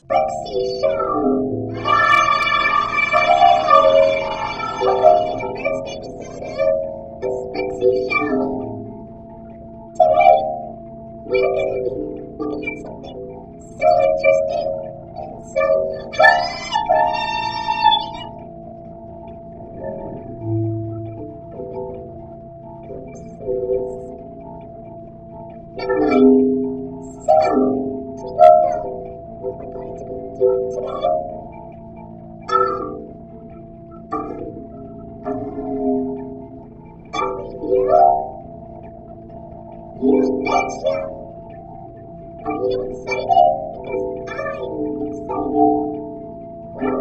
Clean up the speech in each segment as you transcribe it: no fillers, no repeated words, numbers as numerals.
Sprixie Show! Welcome to the first episode of the Sprixie Show. Today, we're going to be looking at something so interesting and so hybrid! Never mind. So, do you know what we're going to be doing today? A review? You betcha! Are you excited? Because I'm excited. Well,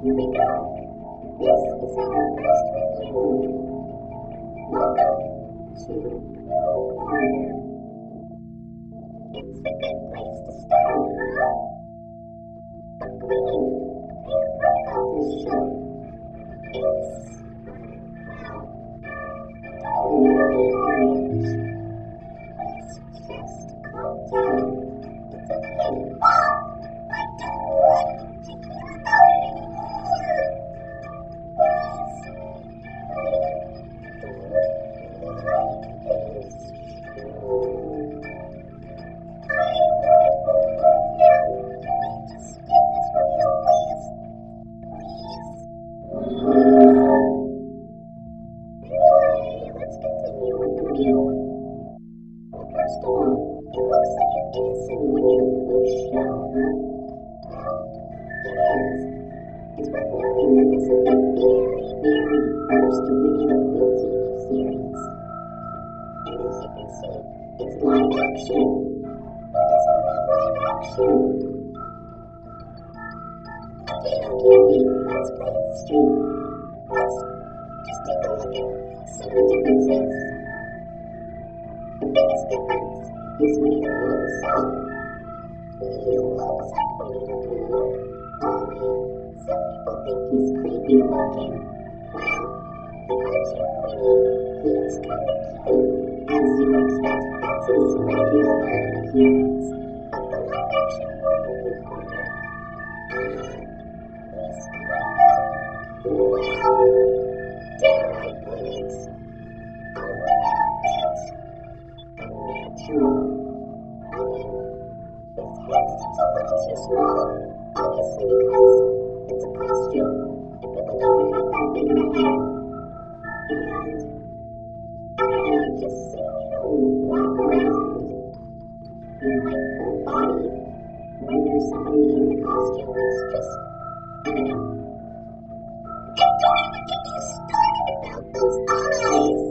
here we go. This is our first review. Welcome to Pooh Corner. It's a good place to start, huh? But Green, I heard about this show. It's, don't worry, Orange. Please just calm down. It's okay. Mom, I don't want to hear about it anymore. Please, I don't like this show. I want to go home now. Can we just skip this review, please? Anyway, let's continue with the review. Well, first of all, it looks like you're innocent Winnie the Pooh show, huh? Well, it is. It's worth noting that this is the very, very first Winnie the Pooh TV series. And as you can see, it's live action. Who doesn't love live action? Okay, let's play it straight. Let's just take a look at some of the differences. The biggest difference is Winnie the Pooh himself. He looks like Winnie the Pooh, only some people think he's creepy looking. Well, the cartoon Winnie, he's kind of cute. As you would expect, that's his regular appearance. But the live action Winnie the Pooh, he's kind of, well, dare I put it, a little bit unnatural. I mean, his head seems a little too small, obviously because it's a costume, and people don't have that big of a head. And, I don't know, just seeing him walk around in, like, full body when there's somebody in the costume, it's just, I don't know. And don't even get me started about those eyes.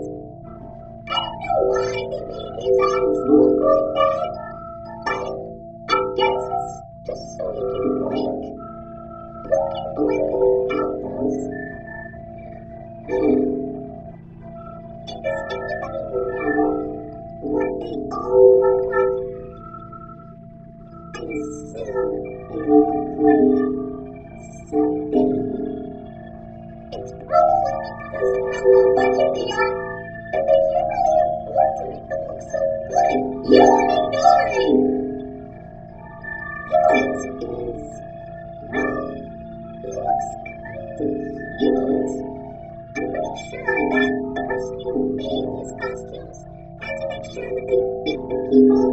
I don't know why they made his eyes look like that. I guess it's just so he can blink. Who can blink without those? Does anybody know what they all look like? I assume they look like something. It's probably because of how low budget they are that they can't really afford to make them look so good. You are ignoring! Piglet is, well, he looks kind of cute. I'm pretty sure that the person who made his costumes had to make sure that they fit the people,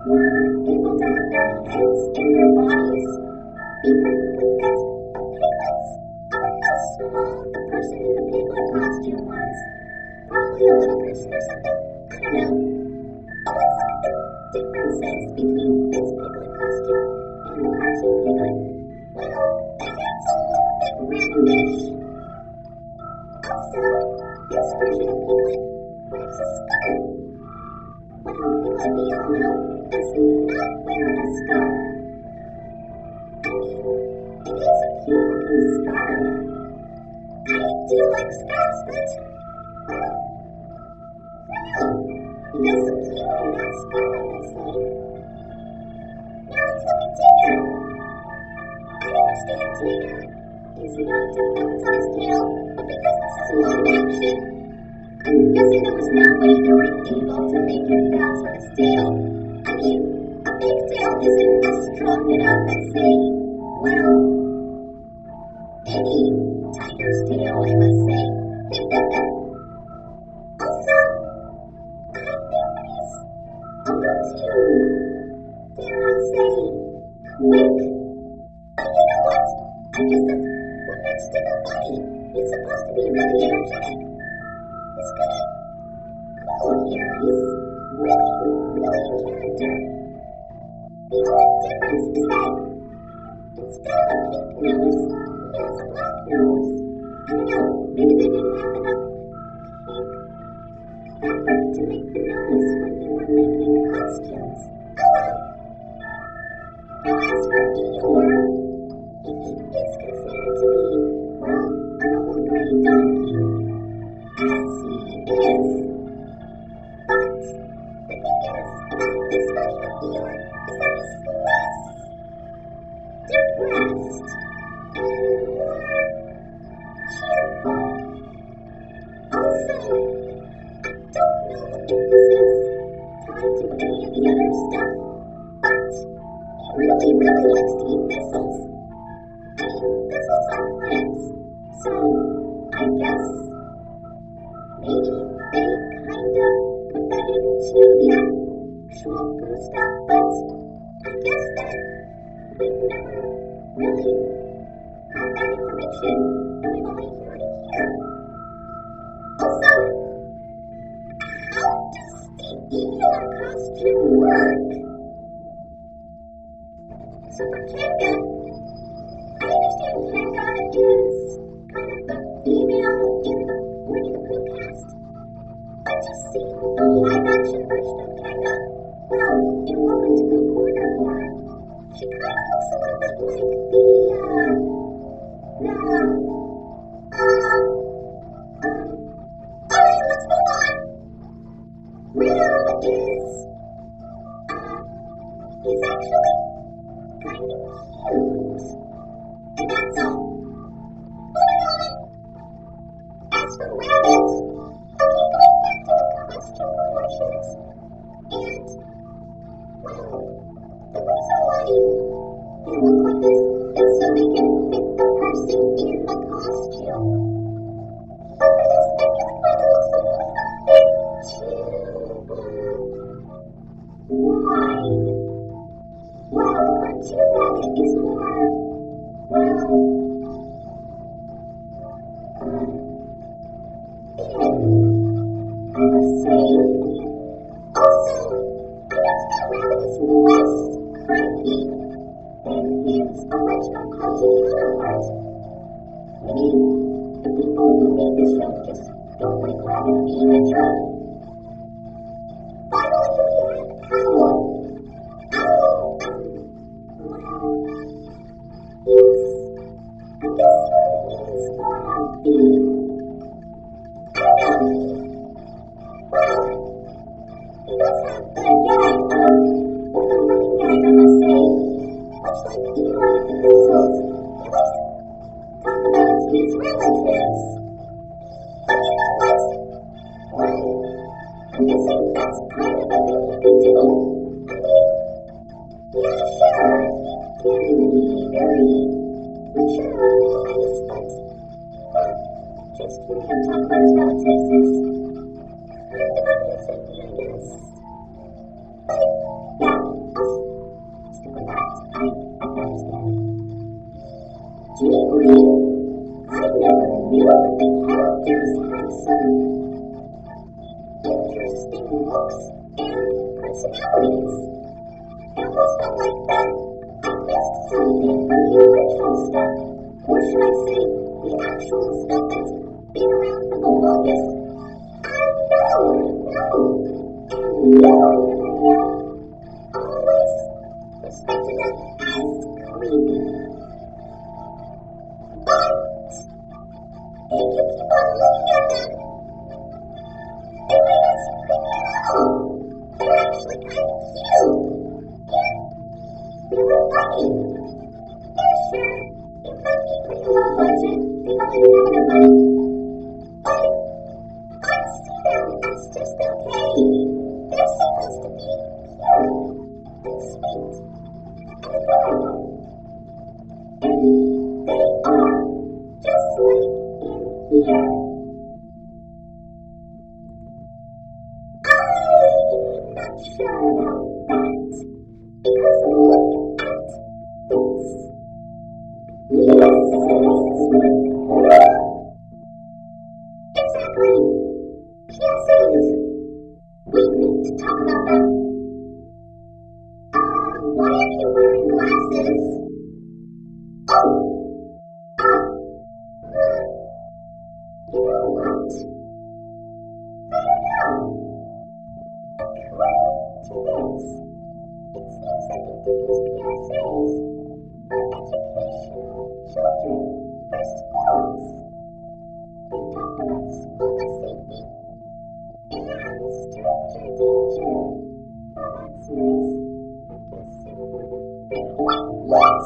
were able to have their heads and their bodies be perfectly fit. Piglets. I wonder how small the person in the piglet costume was. Probably a little person or something. I don't know. But let's look at the differences between this piglet costume and the cartoon piglet. Well, the head's a little bit roundish. Also, this version of Piglet wears a scarf. Well, Piglet, we all know, does not wear a scarf. I mean, it is a cute looking scarf. I do like scarves, but, well, he does look cute in that scarf, I must say. Now let's look at Tigger. I understand Tigger is known to bounce on his tail, but because this is live action, I'm guessing there was no way they were able to make him bounce on his tail. I mean, a big tail tail isn't as strong enough as, say, well, any tiger's tail, I must say. Also, I think he's a little too, dare I say, quick. But you know what? I guess that's what makes Dick a bunny. He's supposed to be really energetic. He's good at cool here. He's really, really in character. The only difference is that instead of a pink nose, he has a black nose. I don't know, maybe they didn't have enough pink fabric to make the nose when they were making the costumes. Oh well. Now as for Eeyore, he is considered to be, well, an old gray donkey, as he is. But the thing is about this version of Eeyore is that he's less depressed and more cheerful. Also, I don't know if this is tied to any of the other stuff, but he really, really likes to eat thistles. I mean, thistles are plants, so I guess maybe they kind of put that into the actual Pooh stuff, but I guess that we never really had that information, and we've only heard it here. Also, how does the Eeyore costume work? So for Kanga, I understand Kanga is kind of the female in the Winnie the Pooh cast. But you've seen the live-action version of Kanga? Well, in Welcome to Pooh Corner more. She kind of looks a little bit like alright, let's move on. Riddle is, he's actually kind of cute. And that's all. Moving on. As for Rabbit, okay, going back to the costume proportions, and, well, the reason why they look like this is so they can fit the person in the costume. But for this, I feel like Rabbit looks a little bit too wide. Wow, the cartoon Rabbit is more, well, thin, I must say. Also, I noticed that Rabbit is less cranky than his original cartoon counterpart. Maybe the people who made this show just don't like Rabbit being a jerk. Finally, we have Owl. Owl, well, he's, I guess he's more of the, I don't know, well, he does have the gag of, or the running gag, I must say, much like Eeyore with the thistles. He likes to talk about his relatives. But you know what? Well, I'm guessing that's kind of a thing he could do. I mean, yeah, sure, he can be very mature, I guess, but just hearing him talk about his relatives is kind of amusing, I guess. But yeah, I'll stick with that. I understand. Ginny Green, I never knew that the characters had some interesting looks and personalities. It almost felt like that I missed something from the original stuff. Or should I say, the actual stuff that's been around for the longest. I know. And you, on the other hand, always respected them as creepy. But if you keep on looking at them, they might not seem creepy at all. They're actually kind of cute. And really funny. Yeah, sure, it might be pretty low budget. They probably didn't have enough money. But I see them as just okay. They're supposed to be pure and sweet. and adorable. And they are, just like in here. I'm not sure about that, because look at this. Yes, with exactly. PSAs. We need to talk about them. Why are you wearing glasses? Oh, you know what? I don't know. According to this, it seems that they do these PSAs for educational children for schools. They talk about school bus safety and stranger danger. Oh, that's nice. Wait, what?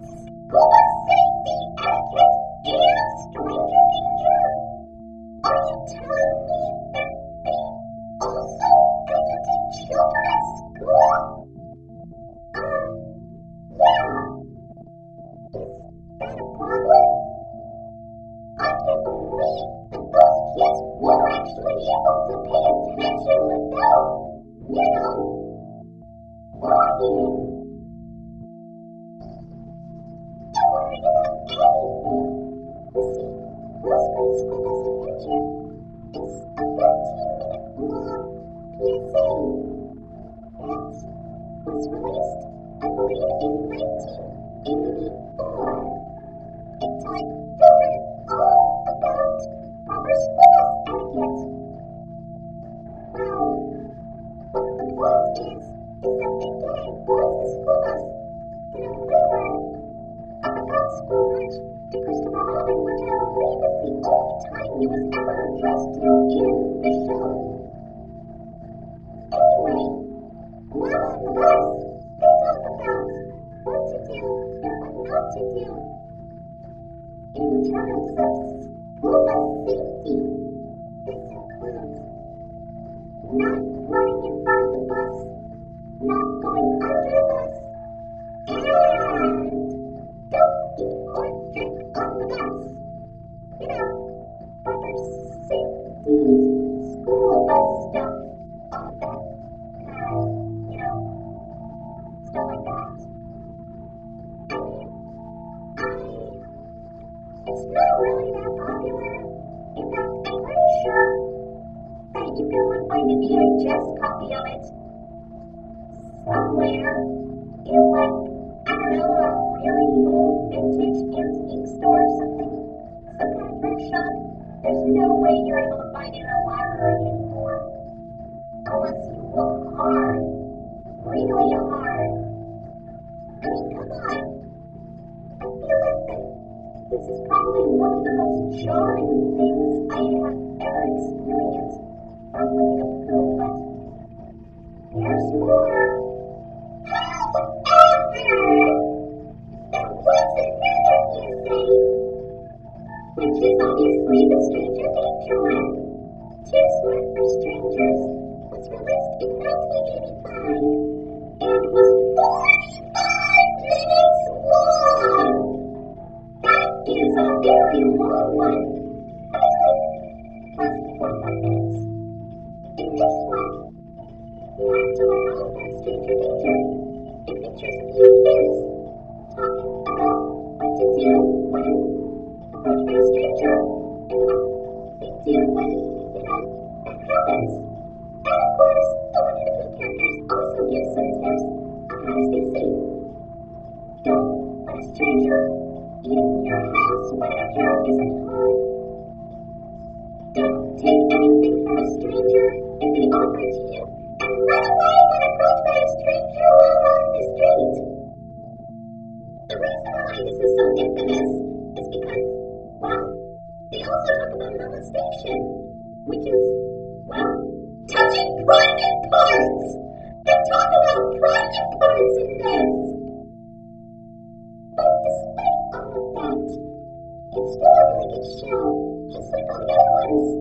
School safety etiquette and stranger danger? Are you telling me that they also educate children at school? Yeah. Is that a problem? I can't believe that those kids were actually able to pay attention without, worrying. Don't worry about anything. You see, Rosebud School Bus Adventure is a 15-minute long PSA that was released, I believe, in 1984. It taught children all about proper school bus etiquette. Well, what the point is that they gave boys the school bus in a free ride up about school lunch to Christopher Robin, which I believe is the only time he was ever addressed to in the show. Anyway, while on the bus, they talk about what to do and what not to do in terms of school bus safety. This includes not running in front of the bus, not going under the bus, and don't eat or drink on the bus. Proper safety, school bus stuff, all that stuff like that. I mean, it's not really that popular. In fact, I'm pretty sure that you can find a VHS copy of it somewhere in, I don't know, a really old vintage antique store or something. Some kind of thrift shop. There's no way you're able to find it in a library anymore. Unless you look hard. Really hard. I mean, come on. I feel like this is probably one of the most jarring things I have ever experienced from Winnie the Pooh, but there's more. However, there was another PSA, which is obviously the stranger danger one. Too Smart for Strangers was released in 1985 and was 45 minutes long. That is a very long one. I mean, plus 45 minutes. In this one, you have to learn all about stranger danger. It features a few kids talking about what to do when approached by a stranger and what they do when, that happens. And of course, the one of the key characters also gives some tips on how to stay safe. Don't let a stranger in your house when a parent isn't home. Don't take anything from a stranger if they offer it to you, and run away when approached by a stranger while on the street. The reason why this is so infamous is because, they also talk about molestation, which is, touching private parts! They talk about private parts in this! But despite all of that, it's still a really good show, just like all the other ones.